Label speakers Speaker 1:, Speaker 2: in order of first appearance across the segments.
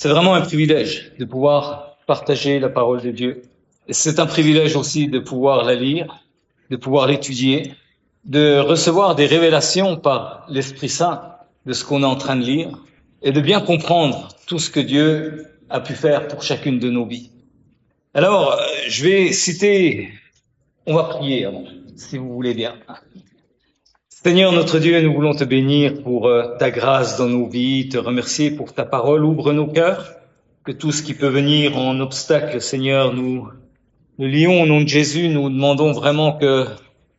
Speaker 1: C'est vraiment un privilège de pouvoir partager la parole de Dieu. Et c'est un privilège aussi de pouvoir la lire, de pouvoir l'étudier, de recevoir des révélations par l'Esprit Saint de ce qu'on est en train de lire et de bien comprendre tout ce que Dieu a pu faire pour chacune de nos vies. Alors, je vais citer, on va prier avant, si vous voulez bien. Seigneur notre Dieu, nous voulons te bénir pour ta grâce dans nos vies, te remercier pour ta parole. Ouvre nos cœurs, que tout ce qui peut venir en obstacle, Seigneur, nous lions au nom de Jésus. Nous demandons vraiment que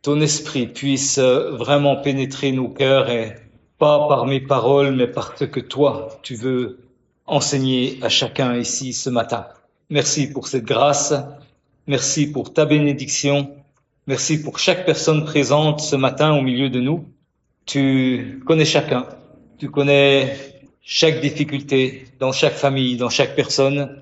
Speaker 1: ton esprit puisse vraiment pénétrer nos cœurs, et pas par mes paroles, mais par ce que toi, tu veux enseigner à chacun ici ce matin. Merci pour cette grâce, merci pour ta bénédiction. Merci pour chaque personne présente ce matin au milieu de nous. Tu connais chacun, tu connais chaque difficulté dans chaque famille, dans chaque personne.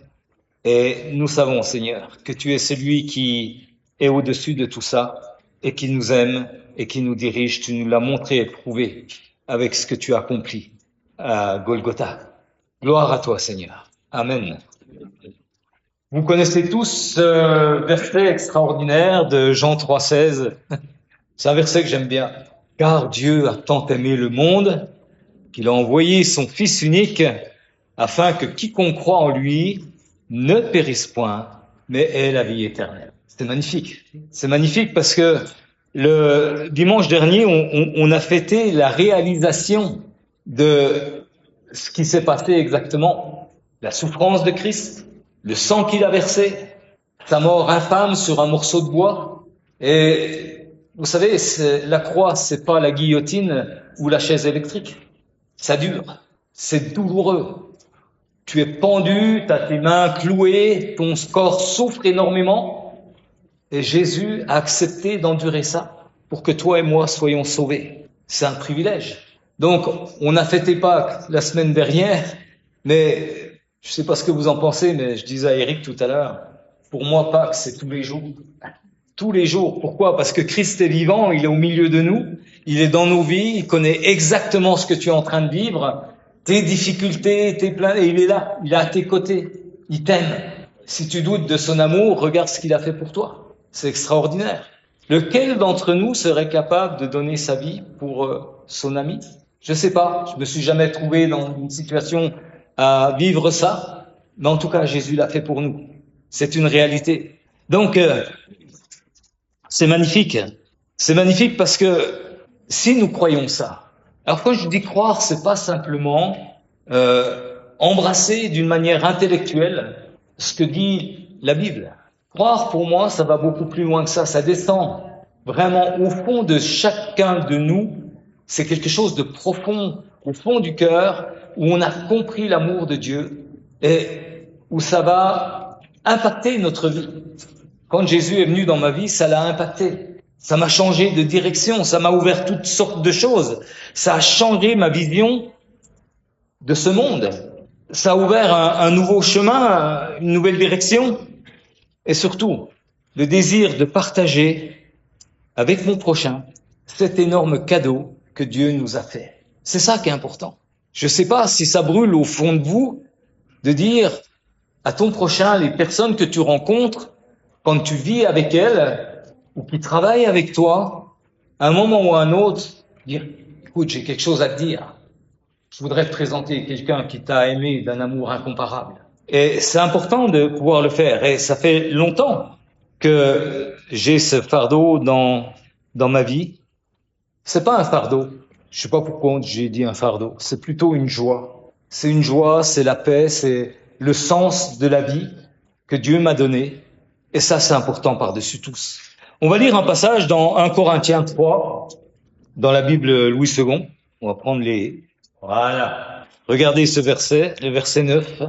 Speaker 1: Et nous savons, Seigneur, que tu es celui qui est au-dessus de tout ça et qui nous aime et qui nous dirige. Tu nous l'as montré et prouvé avec ce que tu as accompli à Golgotha. Gloire à toi, Seigneur. Amen. Vous connaissez tous ce verset extraordinaire de Jean 3,16. C'est un verset que j'aime bien. Car Dieu a tant aimé le monde qu'il a envoyé son Fils unique afin que quiconque croit en lui ne périsse point, mais ait la vie éternelle. C'est magnifique. C'est magnifique parce que le dimanche dernier, on a fêté la réalisation de ce qui s'est passé exactement. La souffrance de Christ, le sang qu'il a versé, sa mort infâme sur un morceau de bois. Et vous savez, la croix, c'est pas la guillotine ou la chaise électrique. Ça dure, c'est douloureux. Tu es pendu, tu as tes mains clouées, ton corps souffre énormément. Et Jésus a accepté d'endurer ça pour que toi et moi soyons sauvés. C'est un privilège. Donc, on a fêté Pâques la semaine dernière, mais je sais pas ce que vous en pensez, mais je disais à Eric tout à l'heure, pour moi, Pâques, c'est tous les jours. Tous les jours. Pourquoi? Parce que Christ est vivant, il est au milieu de nous, il est dans nos vies, il connaît exactement ce que tu es en train de vivre, tes difficultés, tes plaintes, et il est là, il est à tes côtés, il t'aime. Si tu doutes de son amour, regarde ce qu'il a fait pour toi. C'est extraordinaire. Lequel d'entre nous serait capable de donner sa vie pour son ami? Je sais pas, je me suis jamais trouvé dans une situation à vivre ça, mais en tout cas, Jésus l'a fait pour nous. C'est une réalité. Donc, c'est magnifique. C'est magnifique parce que si nous croyons ça, alors quand je dis croire, c'est pas simplement embrasser d'une manière intellectuelle ce que dit la Bible. Croire, pour moi, ça va beaucoup plus loin que ça. Ça descend vraiment au fond de chacun de nous. C'est quelque chose de profond, au fond du cœur, où on a compris l'amour de Dieu et où ça va impacter notre vie. Quand Jésus est venu dans ma vie, ça l'a impacté. Ça m'a changé de direction, ça m'a ouvert toutes sortes de choses. Ça a changé ma vision de ce monde. Ça a ouvert un nouveau chemin, une nouvelle direction. Et surtout, le désir de partager avec mon prochain cet énorme cadeau que Dieu nous a fait. C'est ça qui est important. Je ne sais pas si ça brûle au fond de vous de dire à ton prochain, les personnes que tu rencontres, quand tu vis avec elles ou qui travaillent avec toi, à un moment ou à un autre, dire « Écoute, j'ai quelque chose à te dire. Je voudrais te présenter quelqu'un qui t'a aimé d'un amour incomparable. » Et c'est important de pouvoir le faire. Et ça fait longtemps que j'ai ce fardeau dans ma vie. C'est pas un fardeau. Je sais pas pourquoi j'ai dit un fardeau. C'est plutôt une joie. C'est une joie, c'est la paix, c'est le sens de la vie que Dieu m'a donné. Et ça, c'est important par-dessus tous. On va lire un passage dans 1 Corinthiens 3, dans la Bible Louis II. On va prendre Voilà. Regardez ce verset, le verset 9.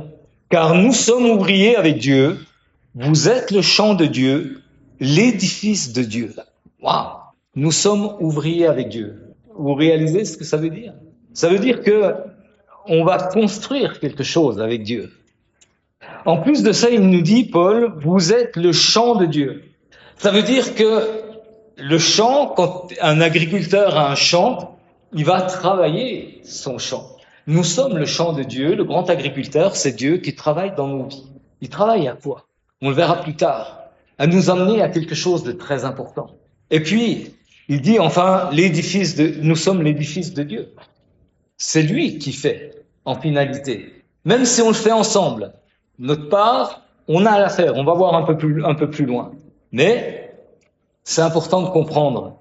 Speaker 1: Car nous sommes ouvriers avec Dieu. Vous êtes le champ de Dieu, l'édifice de Dieu. Waouh! Nous sommes ouvriers avec Dieu. Vous réalisez ce que ça veut dire? Ça veut dire que on va construire quelque chose avec Dieu. En plus de ça, il nous dit, Paul, vous êtes le champ de Dieu. Ça veut dire que le champ, quand un agriculteur a un champ, il va travailler son champ. Nous sommes le champ de Dieu, le grand agriculteur, c'est Dieu qui travaille dans nos vies. Il travaille à quoi? On le verra plus tard. À nous amener à quelque chose de très important. Et puis, il dit enfin, nous sommes l'édifice de Dieu. C'est lui qui fait, en finalité. Même si on le fait ensemble, notre part, on a à la faire. On va voir un peu plus loin. Mais c'est important de comprendre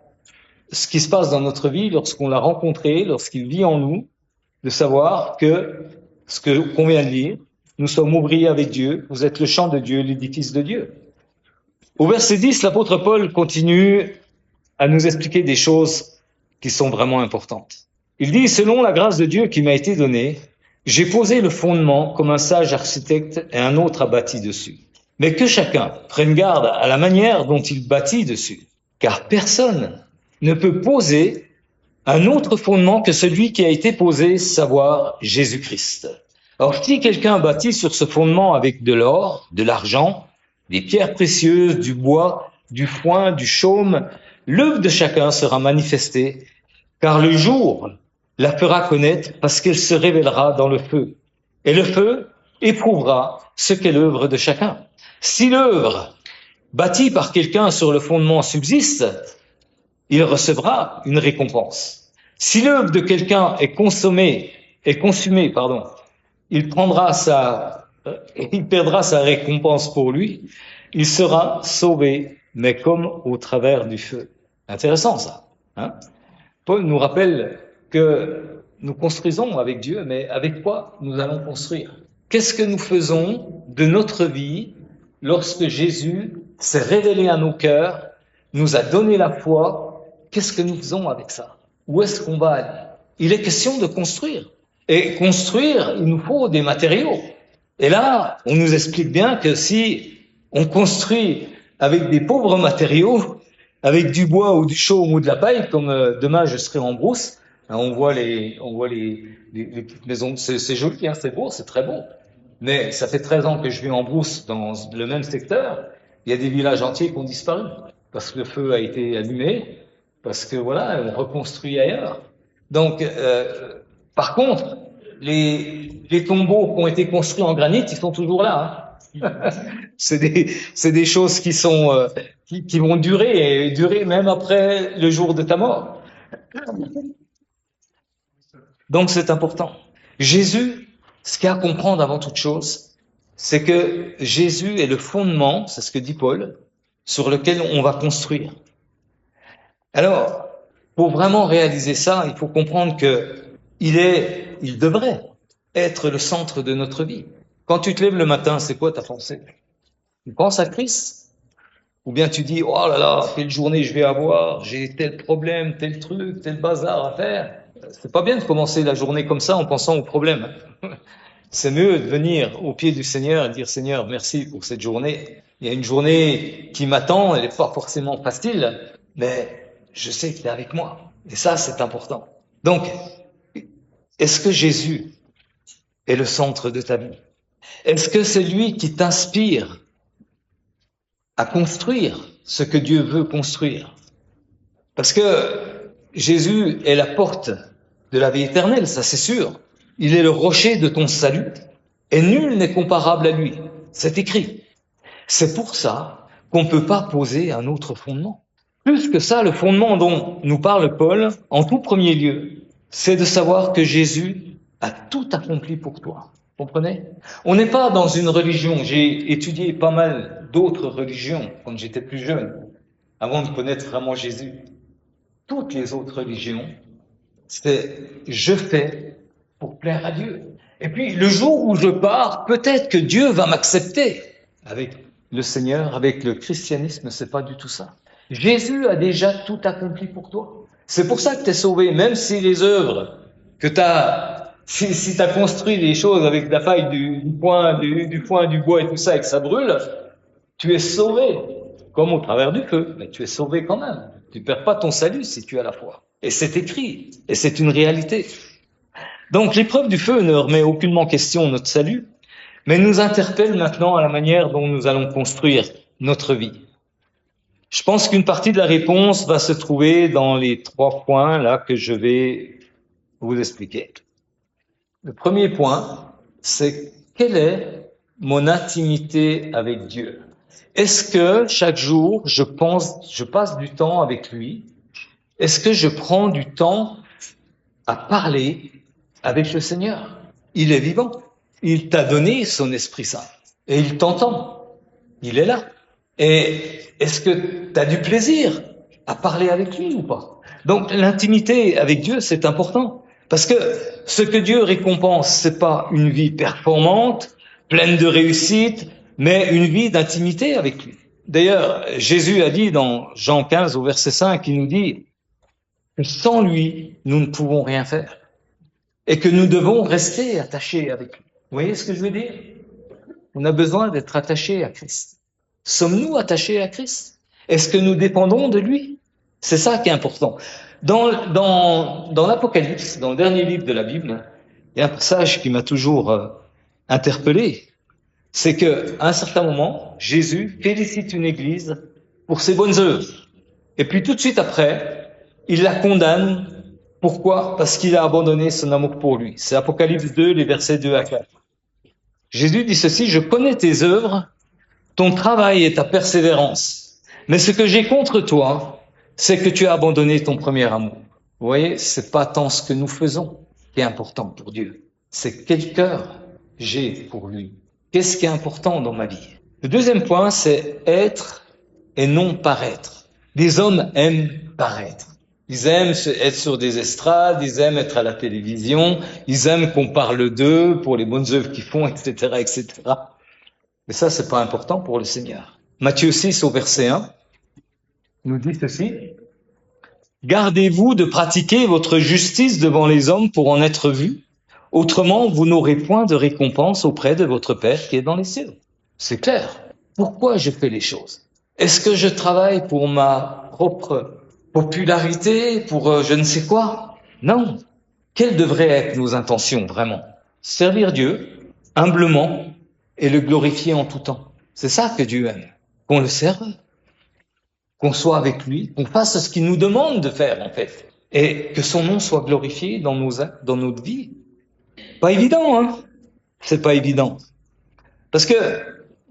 Speaker 1: ce qui se passe dans notre vie lorsqu'on l'a rencontré, lorsqu'il vit en nous, de savoir que ce qu'on vient de lire, nous sommes ouvriers avec Dieu, vous êtes le champ de Dieu, l'édifice de Dieu. Au verset 10, l'apôtre Paul continue à nous expliquer des choses qui sont vraiment importantes. Il dit, selon la grâce de Dieu qui m'a été donnée, j'ai posé le fondement comme un sage architecte et un autre a bâti dessus. Mais que chacun prenne garde à la manière dont il bâtit dessus, car personne ne peut poser un autre fondement que celui qui a été posé, savoir Jésus-Christ. Alors, si quelqu'un bâtit sur ce fondement avec de l'or, de l'argent, des pierres précieuses, du bois, du foin, du chaume, l'œuvre de chacun sera manifestée, car le jour la fera connaître parce qu'elle se révélera dans le feu. Et le feu éprouvera ce qu'est l'œuvre de chacun. Si l'œuvre bâtie par quelqu'un sur le fondement subsiste, il recevra une récompense. Si l'œuvre de quelqu'un est consumée, il perdra sa récompense pour lui, il sera sauvé, mais comme au travers du feu. Intéressant ça. Hein? Paul nous rappelle que nous construisons avec Dieu, mais avec quoi nous allons construire? Qu'est-ce que nous faisons de notre vie lorsque Jésus s'est révélé à nos cœurs, nous a donné la foi? Qu'est-ce que nous faisons avec ça? Où est-ce qu'on va aller? Il est question de construire. Et construire, il nous faut des matériaux. Et là, on nous explique bien que si on construit avec des pauvres matériaux, avec du bois ou du chaume ou de la paille, comme demain je serai en brousse, on voit les petites maisons, c'est joli, hein, c'est beau, c'est très beau. Mais ça fait 13 ans que je vis en brousse dans le même secteur. Il y a des villages entiers qui ont disparu parce que le feu a été allumé, parce que voilà, on reconstruit ailleurs. Donc, par contre, les tombeaux qui ont été construits en granit, ils sont toujours là. Hein. c'est des choses qui sont qui vont durer et durer même après le jour de ta mort. Donc c'est important. Jésus, ce qu'il y a à comprendre avant toute chose, c'est que Jésus est le fondement, c'est ce que dit Paul, sur lequel on va construire. Alors, pour vraiment réaliser ça, il faut comprendre que il devrait être le centre de notre vie. Quand tu te lèves le matin, c'est quoi ta pensée? Tu penses à Christ? Ou bien tu dis, oh là là, quelle journée je vais avoir, j'ai tel problème, tel truc, tel bazar à faire. C'est pas bien de commencer la journée comme ça en pensant aux problèmes. C'est mieux de venir au pied du Seigneur et dire, Seigneur, merci pour cette journée. Il y a une journée qui m'attend, elle n'est pas forcément facile, mais je sais qu'il est avec moi. Et ça, c'est important. Donc, est-ce que Jésus est le centre de ta vie? Est-ce que c'est lui qui t'inspire à construire ce que Dieu veut construire? Parce que Jésus est la porte de la vie éternelle, ça c'est sûr. Il est le rocher de ton salut et nul n'est comparable à lui. C'est écrit. C'est pour ça qu'on ne peut pas poser un autre fondement. Plus que ça, le fondement dont nous parle Paul, en tout premier lieu, c'est de savoir que Jésus a tout accompli pour toi. Vous comprenez? On n'est pas dans une religion. J'ai étudié pas mal d'autres religions quand j'étais plus jeune, avant de connaître vraiment Jésus. Toutes les autres religions, c'est je fais pour plaire à Dieu. Et puis, le jour où je pars, peut-être que Dieu va m'accepter. Avec le Seigneur, avec le christianisme, c'est pas du tout ça. Jésus a déjà tout accompli pour toi. C'est pour ça que tu es sauvé, même si les œuvres que si tu as construit des choses avec de la paille, du foin, du bois et tout ça, et que ça brûle, tu es sauvé, comme au travers du feu, mais tu es sauvé quand même. Tu perds pas ton salut si tu as la foi. Et c'est écrit, et c'est une réalité. Donc l'épreuve du feu ne remet aucunement en question notre salut, mais nous interpelle maintenant à la manière dont nous allons construire notre vie. Je pense qu'une partie de la réponse va se trouver dans les 3 points là que je vais vous expliquer. Le premier point, c'est quelle est mon intimité avec Dieu? Est-ce que chaque jour, je passe du temps avec lui? Est-ce que je prends du temps à parler avec le Seigneur? Il est vivant. Il t'a donné son Esprit Saint. Et il t'entend. Il est là. Et est-ce que tu as du plaisir à parler avec lui ou pas? Donc l'intimité avec Dieu, c'est important. Parce que ce que Dieu récompense, c'est pas une vie performante, pleine de réussite, mais une vie d'intimité avec lui. D'ailleurs, Jésus a dit dans Jean 15 au verset 5, il nous dit que sans lui, nous ne pouvons rien faire. Et que nous devons rester attachés avec lui. Vous voyez ce que je veux dire? On a besoin d'être attachés à Christ. Sommes-nous attachés à Christ? Est-ce que nous dépendons de lui? C'est ça qui est important. Dans l'Apocalypse, dans le dernier livre de la Bible, il y a un passage qui m'a toujours interpellé. C'est qu'à un certain moment, Jésus félicite une église pour ses bonnes œuvres. Et puis tout de suite après, il la condamne. Pourquoi? Parce qu'il a abandonné son amour pour lui. C'est Apocalypse 2, les versets 2 à 4. Jésus dit ceci: je connais tes œuvres, ton travail et ta persévérance. Mais ce que j'ai contre toi, c'est que tu as abandonné ton premier amour. Vous voyez, c'est pas tant ce que nous faisons qui est important pour Dieu. C'est quel cœur j'ai pour lui. Qu'est-ce qui est important dans ma vie? Le deuxième point, c'est être et non paraître. Les hommes aiment paraître. Ils aiment être sur des estrades, ils aiment être à la télévision, ils aiment qu'on parle d'eux pour les bonnes œuvres qu'ils font, etc., etc. Mais ça, c'est pas important pour le Seigneur. Matthieu 6 au verset 1 nous dit ceci: gardez-vous de pratiquer votre justice devant les hommes pour en être vus. Autrement, vous n'aurez point de récompense auprès de votre Père qui est dans les cieux. C'est clair. Pourquoi je fais les choses? Est-ce que je travaille pour ma propre popularité, pour je ne sais quoi? Non. Quelles devraient être nos intentions, vraiment? Servir Dieu, humblement, et le glorifier en tout temps. C'est ça que Dieu aime. Qu'on le serve, qu'on soit avec lui, qu'on fasse ce qu'il nous demande de faire, en fait. Et que son nom soit glorifié dans notre vie. Pas évident, hein? C'est pas évident. Parce que,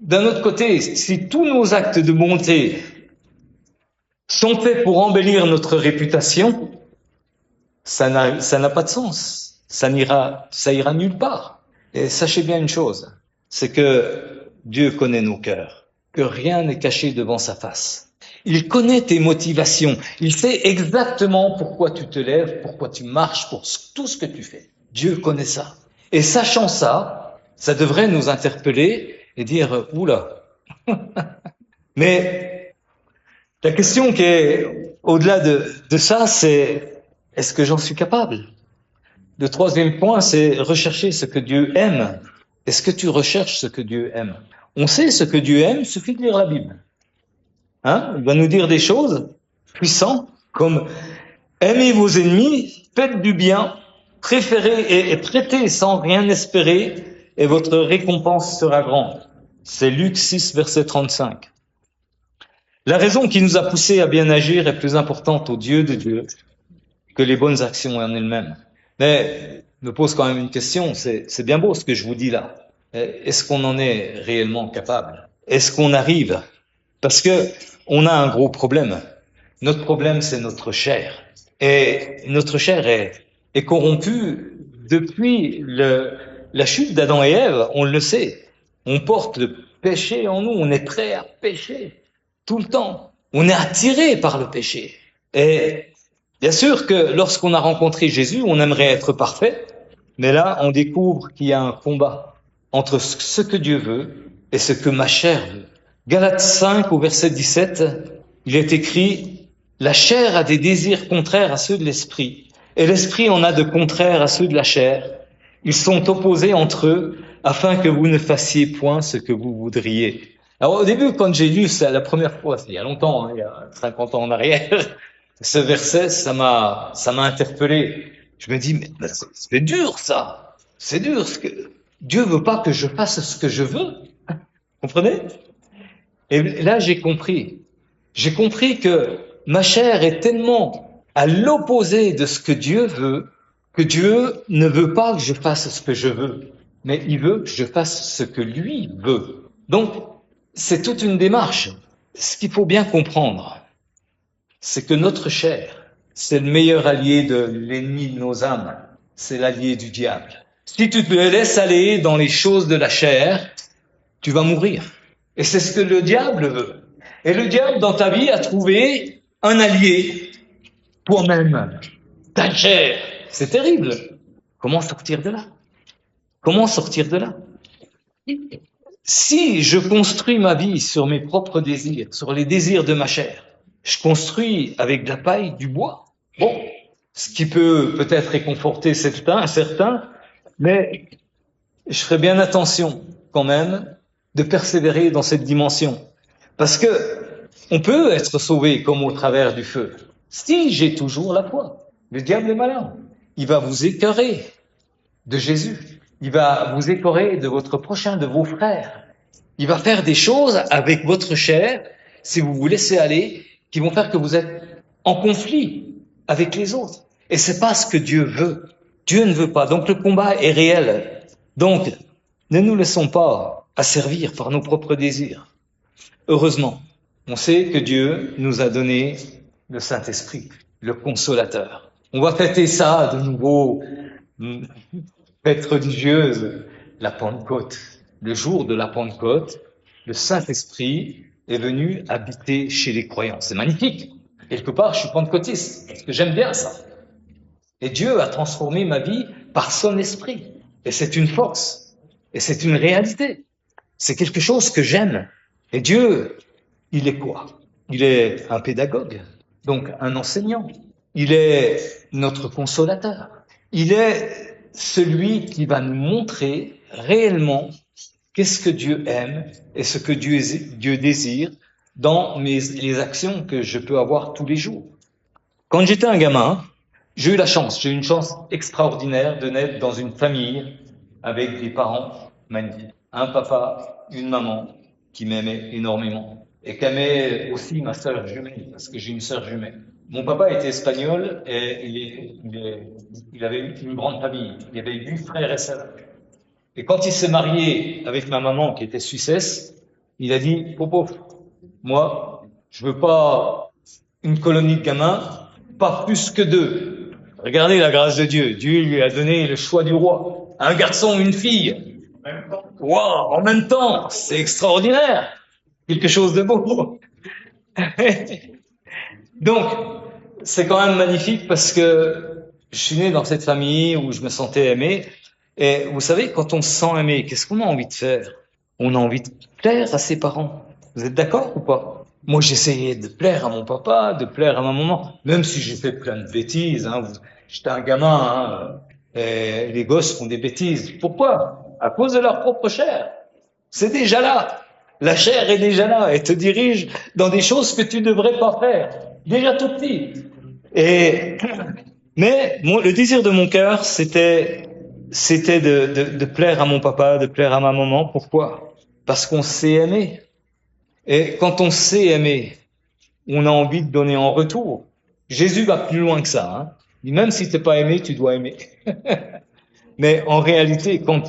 Speaker 1: d'un autre côté, si tous nos actes de bonté sont faits pour embellir notre réputation, ça n'a pas de sens. Ça ira nulle part. Et sachez bien une chose, c'est que Dieu connaît nos cœurs, que rien n'est caché devant sa face. Il connaît tes motivations. Il sait exactement pourquoi tu te lèves, pourquoi tu marches, pour tout ce que tu fais. Dieu connaît ça. Et sachant ça, ça devrait nous interpeller et dire « Oula !» Mais la question qui est au-delà de ça, c'est « Est-ce que j'en suis capable ?» Le troisième point, c'est rechercher ce que Dieu aime. Est-ce que tu recherches ce que Dieu aime? On sait ce que Dieu aime, il suffit de lire la Bible. Hein? Il va nous dire des choses puissantes comme « Aimez vos ennemis, faites du bien, préférez et prêtez sans rien espérer, et votre récompense sera grande. » C'est Luc 6, verset 35. La raison qui nous a poussés à bien agir est plus importante au Dieu de Dieu que les bonnes actions en elles-mêmes. Mais je me pose quand même une question, c'est bien beau ce que je vous dis là. Est-ce qu'on en est réellement capable? Est-ce qu'on arrive? Parce que on a un gros problème. Notre problème, c'est notre chair. Et notre chair est corrompue depuis la chute d'Adam et Ève, on le sait. On porte le péché en nous, on est prêt à pécher tout le temps. On est attiré par le péché. Et bien sûr que lorsqu'on a rencontré Jésus, on aimerait être parfait, mais là, on découvre qu'il y a un combat entre ce que Dieu veut et ce que ma chair veut. Galates 5, au verset 17, il est écrit « La chair a des désirs contraires à ceux de l'esprit, et l'esprit en a de contraires à ceux de la chair. Ils sont opposés entre eux, afin que vous ne fassiez point ce que vous voudriez. » Alors au début, quand j'ai lu ça la première fois, il y a longtemps, hein, il y a 50 ans en arrière, ce verset, ça m'a interpellé. Je me dis, mais c'est dur ça. C'est dur. Dieu veut pas que je fasse ce que je veux. Comprenez? Et là, j'ai compris. J'ai compris que ma chair est tellement à l'opposé de ce que Dieu veut que Dieu ne veut pas que je fasse ce que je veux, mais il veut que je fasse ce que lui veut. Donc, c'est toute une démarche. Ce qu'il faut bien comprendre, c'est que notre chair, c'est le meilleur allié de l'ennemi de nos âmes. C'est l'allié du diable. Si tu te laisses aller dans les choses de la chair, tu vas mourir. Et c'est ce que le diable veut. Et le diable, dans ta vie, a trouvé un allié, toi-même, ta chair. C'est terrible. Comment sortir de là? Comment sortir de là? Si je construis ma vie sur mes propres désirs, sur les désirs de ma chair, je construis avec de la paille, du bois. Bon, ce qui peut peut-être réconforter certains, mais je ferai bien attention quand même de persévérer dans cette dimension. Parce que on peut être sauvé comme au travers du feu. Si j'ai toujours la foi, le diable est malin. Il va vous écœurer de Jésus. Il va vous écœurer de votre prochain, de vos frères. Il va faire des choses avec votre chair, si vous vous laissez aller, qui vont faire que vous êtes en conflit avec les autres. Et c'est pas ce que Dieu veut. Dieu ne veut pas. Donc le combat est réel. Donc, ne nous laissons pas asservir par nos propres désirs. Heureusement, on sait que Dieu nous a donné le Saint-Esprit, le Consolateur. On va fêter ça de nouveau, fête religieuse, la Pentecôte. Le jour de la Pentecôte, le Saint-Esprit est venu habiter chez les croyants. C'est magnifique. Quelque part, je suis pentecôtiste, parce que j'aime bien ça. Et Dieu a transformé ma vie par son esprit. Et c'est une force. Et c'est une réalité. C'est quelque chose que j'aime. Et Dieu, il est quoi? Il est un pédagogue, donc un enseignant. Il est notre consolateur. Il est celui qui va nous montrer réellement qu'est-ce que Dieu aime et ce que Dieu désire dans les actions que je peux avoir tous les jours. Quand j'étais un gamin, j'ai eu une chance extraordinaire de naître dans une famille avec des parents magnifiques. Un papa, une maman qui m'aimait énormément et qui aimait aussi ma sœur jumelle, parce que j'ai une sœur jumelle. Mon papa était espagnol et il avait eu une grande famille. Il avait 8 frères et sœurs. Et quand il s'est marié avec ma maman qui était suissesse, il a dit, Popo, moi, je veux pas une colonie de gamins, pas plus que 2. Regardez la grâce de Dieu. Dieu lui a donné le choix du roi. Un garçon, une fille. Waouh, en même temps, c'est extraordinaire. Quelque chose de beau. Donc, c'est quand même magnifique parce que je suis né dans cette famille où je me sentais aimé. Et vous savez, quand on se sent aimé, qu'est-ce qu'on a envie de faire? On a envie de plaire à ses parents. Vous êtes d'accord ou pas? Moi, j'essayais de plaire à mon papa, de plaire à ma maman, même si j'ai fait plein de bêtises. J'étais un gamin, et les gosses font des bêtises. Pourquoi? À cause de leur propre chair. C'est déjà là. La chair est déjà là. Elle te dirige dans des choses que tu ne devrais pas faire. Déjà tout petit. Mais le désir de mon cœur, c'était de plaire à mon papa, de plaire à ma maman. Pourquoi? Parce qu'on sait aimer. Et quand on sait aimer, on a envie de donner en retour. Jésus va plus loin que ça. Hein. Il dit, même si t'es pas aimé, tu dois aimer. Mais en réalité, quand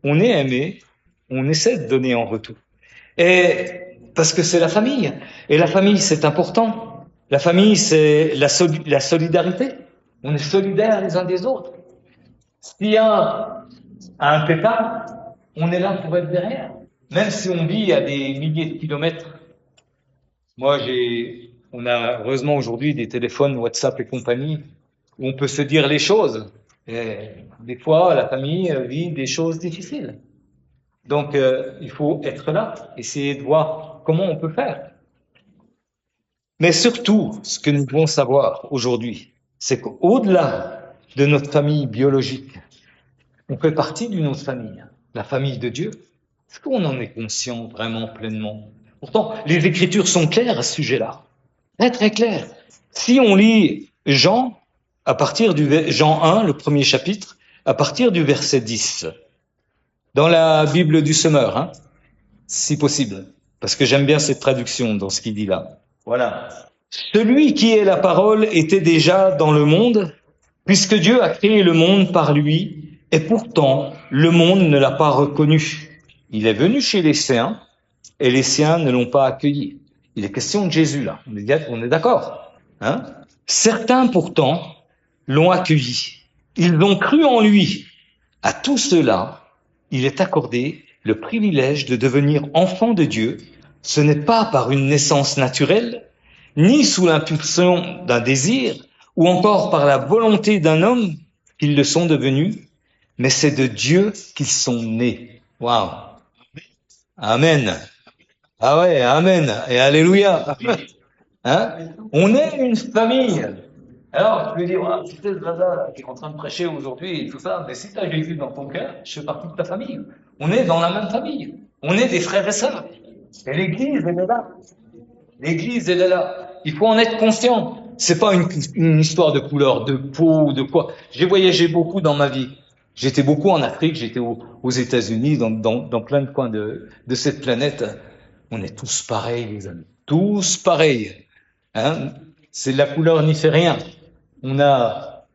Speaker 1: on est aimé, on essaie de donner en retour. Et parce que c'est la famille. Et la famille, c'est important. La famille, c'est la solidarité. On est solidaires les uns des autres. S'il y a un pépin, on est là pour être derrière. Même si on vit à des milliers de kilomètres. Moi, on a heureusement aujourd'hui des téléphones, WhatsApp et compagnie, où on peut se dire les choses. Et des fois, la famille vit des choses difficiles. Donc, il faut être là, essayer de voir comment on peut faire. Mais surtout, ce que nous devons savoir aujourd'hui, c'est qu'au-delà de notre famille biologique, on fait partie d'une autre famille, la famille de Dieu. Est-ce qu'on en est conscient vraiment pleinement? Pourtant, les Écritures sont claires à ce sujet-là. Très, très claires. Si on lit Jean, à partir du Jean 1, le premier chapitre, à partir du verset 10, dans la Bible du Semeur, hein, si possible, parce que j'aime bien cette traduction dans ce qu'il dit là. Voilà. Celui qui est la parole était déjà dans le monde, puisque Dieu a créé le monde par lui, et pourtant le monde ne l'a pas reconnu. Il est venu chez les siens, et les siens ne l'ont pas accueilli. Il est question de Jésus là, on est d'accord, hein? Certains pourtant l'ont accueilli. Ils ont cru en lui. À tout cela, il est accordé le privilège de devenir enfant de Dieu. Ce n'est pas par une naissance naturelle, ni sous l'impulsion d'un désir, ou encore par la volonté d'un homme qu'ils le sont devenus, mais c'est de Dieu qu'ils sont nés. Waouh! Amen. Ah ouais, amen et alléluia. Hein? On est une famille. Alors, tu peux dire, ah, putain, là, tu es en train de prêcher aujourd'hui et tout ça, mais si tu as Jésus dans ton cœur, je fais partie de ta famille. On est dans la même famille. On est des frères et sœurs. Et l'Église, elle est là. L'Église, elle est là. Il faut en être conscient. C'est pas une histoire de couleur, de peau, de quoi. J'ai voyagé beaucoup dans ma vie. J'étais beaucoup en Afrique, j'étais aux États-Unis, dans plein de coins de cette planète. On est tous pareils, les amis. Tous pareils. Hein? C'est la couleur n'y fait rien. On a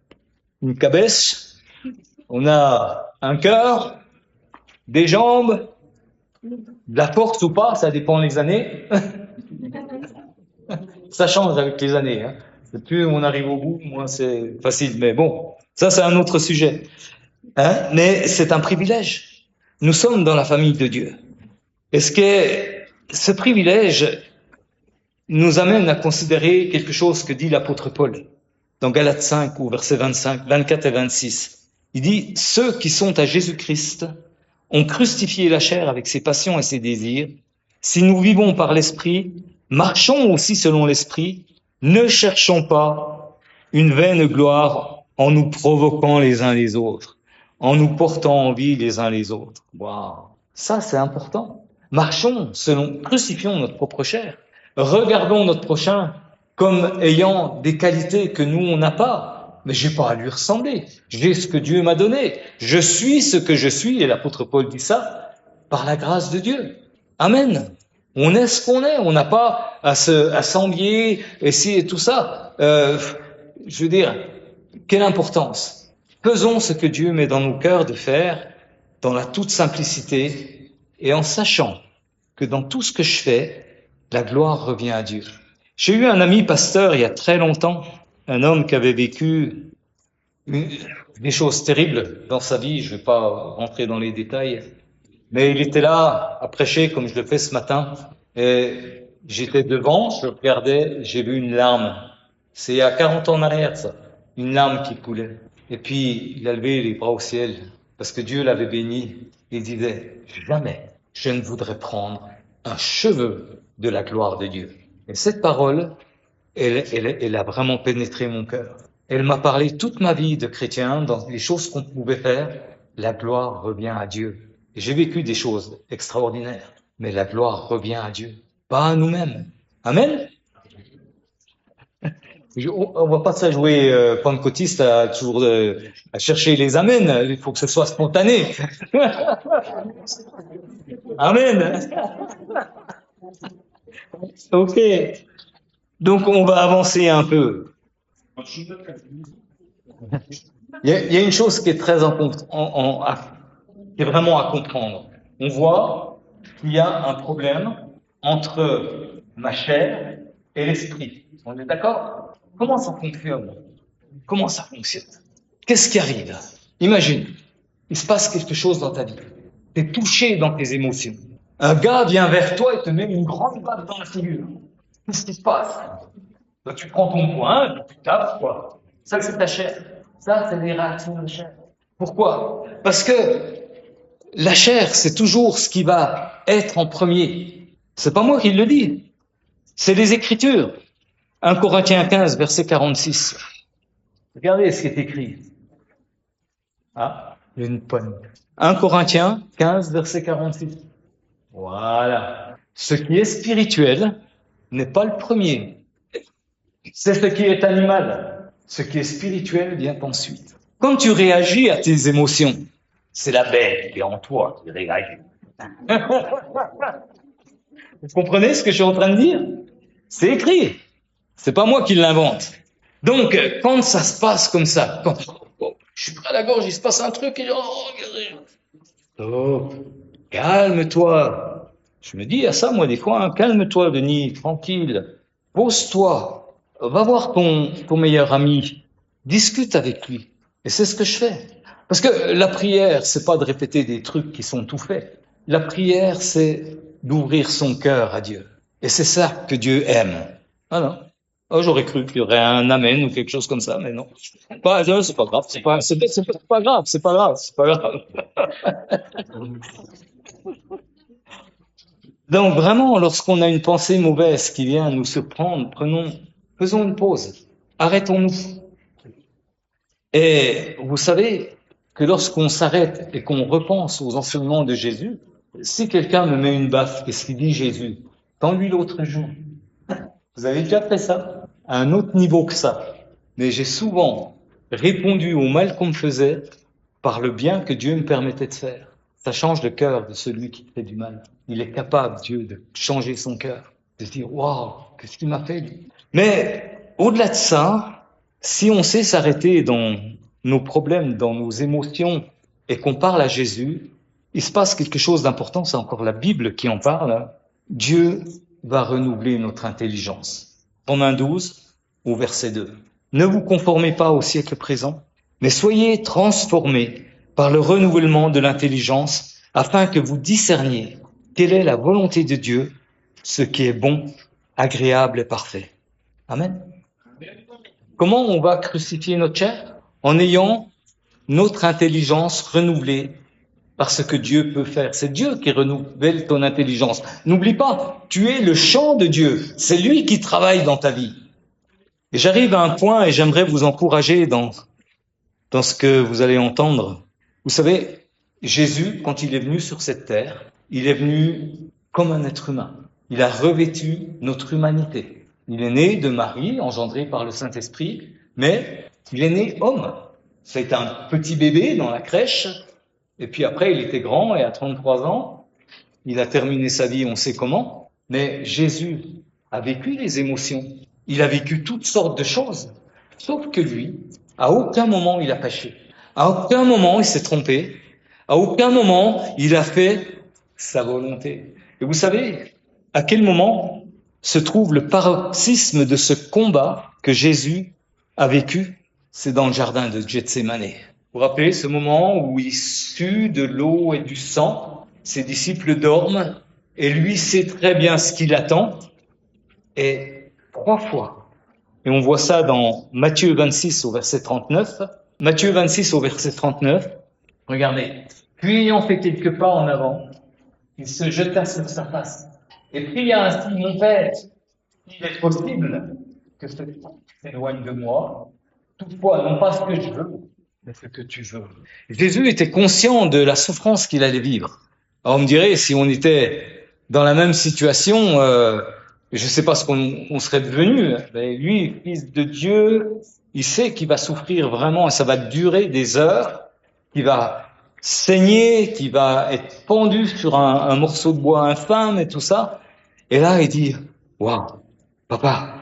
Speaker 1: une cabesse, on a un cœur, des jambes, de la force ou pas, ça dépend des années. Ça change avec les années. Hein. Plus on arrive au bout, moins c'est facile. Mais bon, ça c'est un autre sujet. Hein? Mais c'est un privilège. Nous sommes dans la famille de Dieu. Est-ce que ce privilège nous amène à considérer quelque chose que dit l'apôtre Paul dans Galates 5 ou versets 24 et 26. Il dit « Ceux qui sont à Jésus-Christ ont crucifié la chair avec ses passions et ses désirs. Si nous vivons par l'Esprit, marchons aussi selon l'Esprit, ne cherchons pas une vaine gloire en nous provoquant les uns les autres, en nous portant envie les uns les autres. » Waouh, ça c'est important. Marchons crucifions notre propre chair. Regardons notre prochain comme ayant des qualités que nous, on n'a pas. Mais j'ai pas à lui ressembler. J'ai ce que Dieu m'a donné. Je suis ce que je suis, et l'apôtre Paul dit ça, par la grâce de Dieu. Amen. On est ce qu'on est. On n'a pas à s'envier, et tout ça. Je veux dire, quelle importance. Faisons ce que Dieu met dans nos cœurs de faire, dans la toute simplicité, et en sachant que dans tout ce que je fais, la gloire revient à Dieu. J'ai eu un ami pasteur il y a très longtemps, un homme qui avait vécu des choses terribles dans sa vie, je ne vais pas rentrer dans les détails, mais il était là à prêcher comme je le fais ce matin, et j'étais devant, je regardais, j'ai vu une larme. C'est il y a 40 ans en arrière, ça, une larme qui coulait. Et puis, il a levé les bras au ciel, parce que Dieu l'avait béni, et il disait, jamais je ne voudrais prendre un cheveu de la gloire de Dieu. Et cette parole, elle a vraiment pénétré mon cœur. Elle m'a parlé toute ma vie de chrétien, dans les choses qu'on pouvait faire. La gloire revient à Dieu. Et j'ai vécu des choses extraordinaires, mais la gloire revient à Dieu, pas à nous-mêmes. Amen. On va pas se jouer pentecôtiste à chercher les amens. Il faut que ce soit spontané. Amen. Ok. Donc on va avancer un peu. Il y a une chose qui est très qui est vraiment à comprendre. On voit qu'il y a un problème entre ma chair et l'esprit. On est d'accord? Comment ça fonctionne? Comment ça fonctionne? Qu'est-ce qui arrive? Imagine, il se passe quelque chose dans ta vie. Tu es touché dans tes émotions. Un gars vient vers toi et te met une grande balle dans la figure. Qu'est-ce qui se passe? Donc, tu prends ton poing, tu tapes, quoi. Ça, c'est ta chair. Ça, c'est les réactions de la chair. Pourquoi? Parce que la chair, c'est toujours ce qui va être en premier. C'est pas moi qui le dis. C'est les Écritures. 1 Corinthiens 15, verset 46. Regardez ce qui est écrit. Ah, une poigne. 1 Corinthiens 15, verset 46. Voilà. Ce qui est spirituel n'est pas le premier. C'est ce qui est animal. Ce qui est spirituel vient ensuite. Quand tu réagis à tes émotions, c'est la bête qui est en toi qui réagit. Vous comprenez ce que je suis en train de dire? C'est écrit. C'est pas moi qui l'invente. Donc, quand ça se passe comme ça, quand je suis près à la gorge, il se passe un truc, et calme-toi. Je me dis à ça, moi, des fois, hein, calme-toi, Denis, tranquille, pose-toi, va voir ton meilleur ami, discute avec lui. Et c'est ce que je fais. Parce que la prière, c'est pas de répéter des trucs qui sont tout faits. La prière, c'est d'ouvrir son cœur à Dieu. Et c'est ça que Dieu aime. Ah non. Oh, j'aurais cru qu'il y aurait un amen ou quelque chose comme ça, mais non. Non, c'est pas grave, c'est pas grave, c'est pas grave, c'est pas grave. Donc vraiment, lorsqu'on a une pensée mauvaise qui vient nous surprendre, faisons une pause, arrêtons-nous. Et vous savez que lorsqu'on s'arrête et qu'on repense aux enseignements de Jésus, si quelqu'un me met une baffe, qu'est-ce qu'il dit Jésus? Tends-lui l'autre joue. Vous avez déjà fait ça? À un autre niveau que ça. Mais j'ai souvent répondu au mal qu'on me faisait par le bien que Dieu me permettait de faire. Ça change le cœur de celui qui fait du mal. Il est capable, Dieu, de changer son cœur, de se dire, waouh, qu'est-ce qu'il m'a fait, lui? Mais au-delà de ça, si on sait s'arrêter dans nos problèmes, dans nos émotions, et qu'on parle à Jésus, il se passe quelque chose d'important, c'est encore la Bible qui en parle. Dieu va renouveler notre intelligence. Romains 12, au verset 2. Ne vous conformez pas au siècle présent, mais soyez transformés par le renouvellement de l'intelligence, afin que vous discerniez quelle est la volonté de Dieu, ce qui est bon, agréable et parfait. Amen. Comment on va crucifier notre chair? En ayant notre intelligence renouvelée par ce que Dieu peut faire. C'est Dieu qui renouvelle ton intelligence. N'oublie pas, tu es le champ de Dieu. C'est lui qui travaille dans ta vie. Et j'arrive à un point et j'aimerais vous encourager dans ce que vous allez entendre. Vous savez, Jésus, quand il est venu sur cette terre, il est venu comme un être humain. Il a revêtu notre humanité. Il est né de Marie, engendré par le Saint-Esprit, mais il est né homme. C'est un petit bébé dans la crèche, et puis après, il était grand, et à 33 ans, il a terminé sa vie, on sait comment, mais Jésus a vécu les émotions. Il a vécu toutes sortes de choses. Sauf que lui, à aucun moment il a péché. À aucun moment il s'est trompé. À aucun moment il a fait sa volonté. Et vous savez à quel moment se trouve le paroxysme de ce combat que Jésus a vécu? C'est dans le jardin de Gethsémane. Vous vous rappelez ce moment où il sue de l'eau et du sang, ses disciples dorment, et lui sait très bien ce qu'il attend. Et 3 fois, et on voit ça dans Matthieu 26 au verset 39. Matthieu 26 au verset 39. Regardez. Puis ayant fait quelques pas en avant, il se jeta sur sa face et pria ainsi: mon Père, s'il est possible que ce s'éloigne de moi, toutefois, non pas ce que je veux, mais ce que tu veux. Jésus était conscient de la souffrance qu'il allait vivre. Alors on me dirait, si on était dans la même situation, je ne sais pas ce qu'on serait devenu. Mais lui, fils de Dieu, il sait qu'il va souffrir vraiment et ça va durer des heures, qu'il va saigner, qu'il va être pendu sur un morceau de bois infâme et tout ça. Et là, il dit, waouh, papa,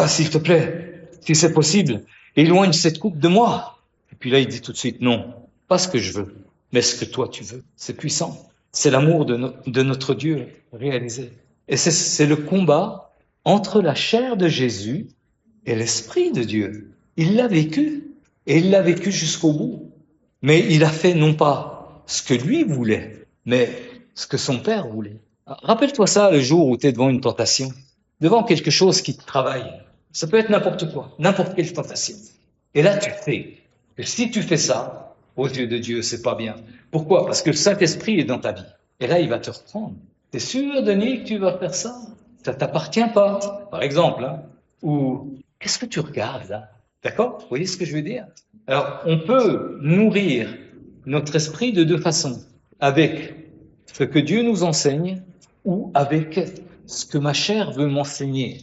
Speaker 1: s'il te plaît, si c'est possible, éloigne cette coupe de moi. Et puis là, il dit tout de suite, non, pas ce que je veux, mais ce que toi tu veux. C'est puissant. C'est l'amour de notre Dieu réalisé. Et c'est le combat entre la chair de Jésus et l'Esprit de Dieu. Il l'a vécu, et il l'a vécu jusqu'au bout. Mais il a fait non pas ce que lui voulait, mais ce que son Père voulait. Rappelle-toi ça le jour où tu es devant une tentation, devant quelque chose qui te travaille. Ça peut être n'importe quoi, n'importe quelle tentation. Et là, tu sais que si tu fais ça, aux yeux de Dieu, c'est pas bien. Pourquoi? Parce que le Saint-Esprit est dans ta vie. Et là, il va te reprendre. T'es sûr, Denis, que tu vas faire ça? Ça t'appartient pas, par exemple. Hein? Ou qu'est-ce que tu regardes là? D'accord? Vous voyez ce que je veux dire? Alors, on peut nourrir notre esprit de 2 façons. Avec ce que Dieu nous enseigne ou avec ce que ma chair veut m'enseigner.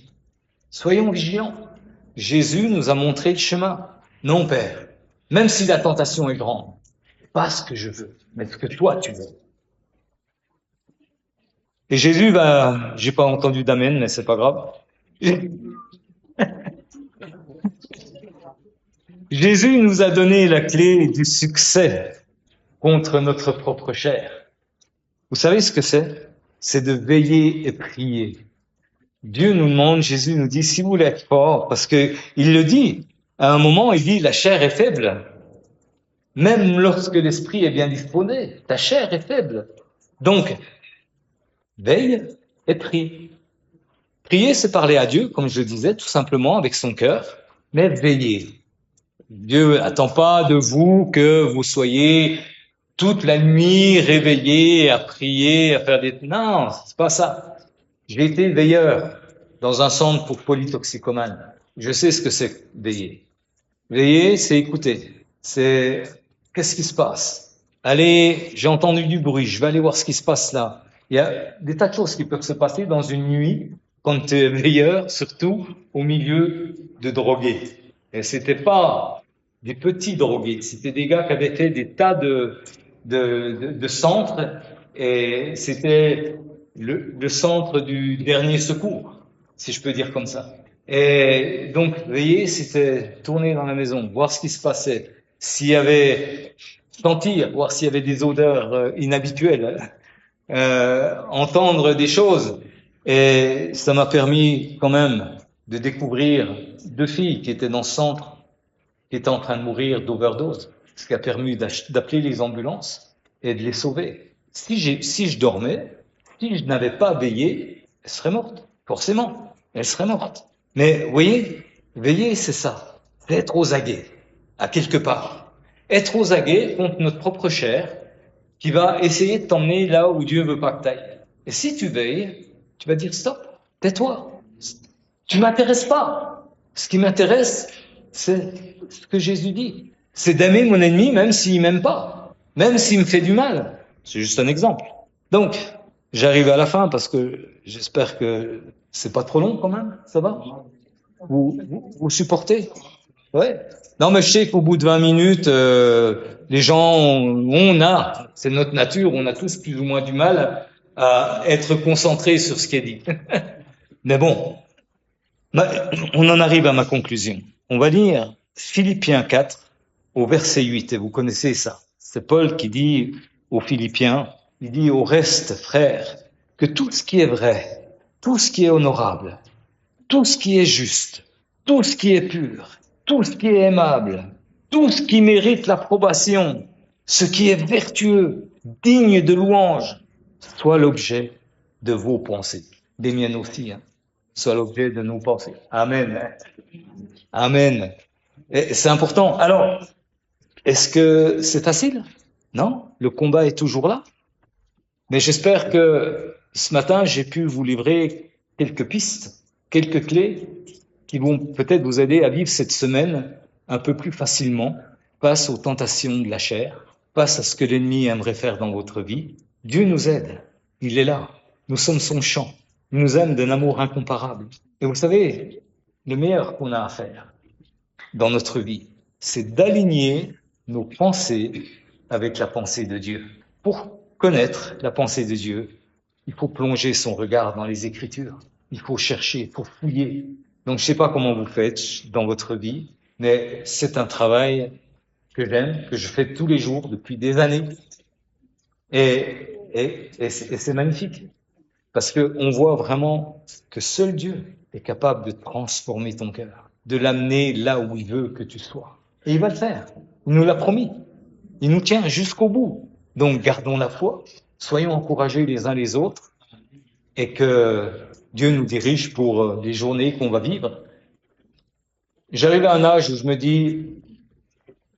Speaker 1: Soyons vigilants. Jésus nous a montré le chemin. Non, Père, même si la tentation est grande, pas ce que je veux, mais ce que toi tu veux. Et Jésus j'ai pas entendu d'amen, mais c'est pas grave. Jésus nous a donné la clé du succès contre notre propre chair. Vous savez ce que c'est? C'est de veiller et prier. Dieu nous demande, Jésus nous dit, si vous voulez être fort, parce que il le dit, à un moment, il dit, la chair est faible. Même lorsque l'esprit est bien disposé, ta chair est faible. Donc, veille et prie. Prier, c'est parler à Dieu, comme je le disais, tout simplement avec son cœur, mais veiller. Dieu n'attend pas de vous que vous soyez toute la nuit réveillés à prier, à faire des... Non, c'est pas ça. J'ai été veilleur dans un centre pour polytoxicomanes. Je sais ce que c'est veiller. Veiller, c'est écouter. C'est qu'est-ce qui se passe? Allez, j'ai entendu du bruit, je vais aller voir ce qui se passe là. Il y a des tas de choses qui peuvent se passer dans une nuit quand tu es veilleur, surtout au milieu de drogués. Et c'était pas des petits drogués, c'était des gars qui avaient fait des tas de centres et c'était le centre du dernier secours, si je peux dire comme ça. Et donc, veiller, c'était tourner dans la maison, voir ce qui se passait, s'il y avait sentir, voir s'il y avait des odeurs inhabituelles, entendre des choses. Et ça m'a permis quand même de découvrir 2 filles qui étaient dans ce centre, qui étaient en train de mourir d'overdose, ce qui a permis d'appeler les ambulances et de les sauver. Si je dormais, si je n'avais pas veillé, elle serait morte, forcément, elle serait morte. Mais vous voyez, veiller, c'est ça, c'est être aux aguets, à quelque part. Être aux aguets contre notre propre chair, qui va essayer de t'emmener là où Dieu veut pas que t'ailles. Et si tu veilles, tu vas dire stop, tais-toi, tu m'intéresses pas. Ce qui m'intéresse, c'est ce que Jésus dit. C'est d'aimer mon ennemi même s'il m'aime pas, même s'il me fait du mal. C'est juste un exemple. Donc, j'arrive à la fin parce que j'espère que c'est pas trop long quand même. Ça va? Vous supportez? Ouais. Non, mais je sais qu'au bout de 20 minutes, les gens, c'est notre nature, on a tous plus ou moins du mal à être concentrés sur ce qui est dit. Mais bon, on en arrive à ma conclusion. On va lire Philippiens 4 au verset 8, et vous connaissez ça. C'est Paul qui dit aux Philippiens, il dit au reste, frères, que tout ce qui est vrai, tout ce qui est honorable, tout ce qui est juste, tout ce qui est pur, tout ce qui est aimable, tout ce qui mérite l'approbation, ce qui est vertueux, digne de louange, soit l'objet de vos pensées, des miennes aussi, soit l'objet de nos pensées. Amen. Amen. Et c'est important. Alors, est-ce que c'est facile? Non, le combat est toujours là. Mais j'espère que ce matin, j'ai pu vous livrer quelques pistes, quelques clés qui vont peut-être vous aider à vivre cette semaine un peu plus facilement face aux tentations de la chair, face à ce que l'ennemi aimerait faire dans votre vie. Dieu nous aide. Il est là. Nous sommes son champ. Il nous aime d'un amour incomparable. Et vous savez, le meilleur qu'on a à faire dans notre vie, c'est d'aligner nos pensées avec la pensée de Dieu. Pour connaître la pensée de Dieu, il faut plonger son regard dans les Écritures. Il faut chercher, il faut fouiller. Donc, je ne sais pas comment vous faites dans votre vie, mais c'est un travail que j'aime, que je fais tous les jours depuis des années. Et c'est magnifique. Parce que on voit vraiment que seul Dieu est capable de transformer ton cœur, de l'amener là où il veut que tu sois. Et il va le faire. Il nous l'a promis. Il nous tient jusqu'au bout. Donc, gardons la foi. Soyons encouragés les uns les autres et que Dieu nous dirige pour les journées qu'on va vivre. J'arrive à un âge où je me dis,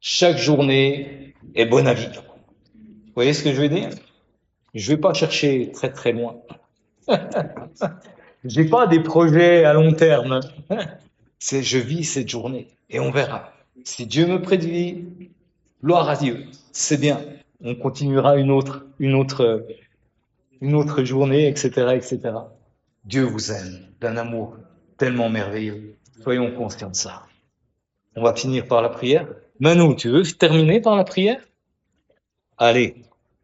Speaker 1: chaque journée est bonne à vivre. Vous voyez ce que je veux dire? Je vais pas chercher très très loin. J'ai pas des projets à long terme. Je vis cette journée et on verra. Si Dieu me prédit, gloire à Dieu. C'est bien. On continuera une autre journée, etc., etc. Dieu vous aime d'un amour tellement merveilleux. Soyons conscients de ça. On va finir par la prière. Manu, tu veux terminer par la prière? Allez.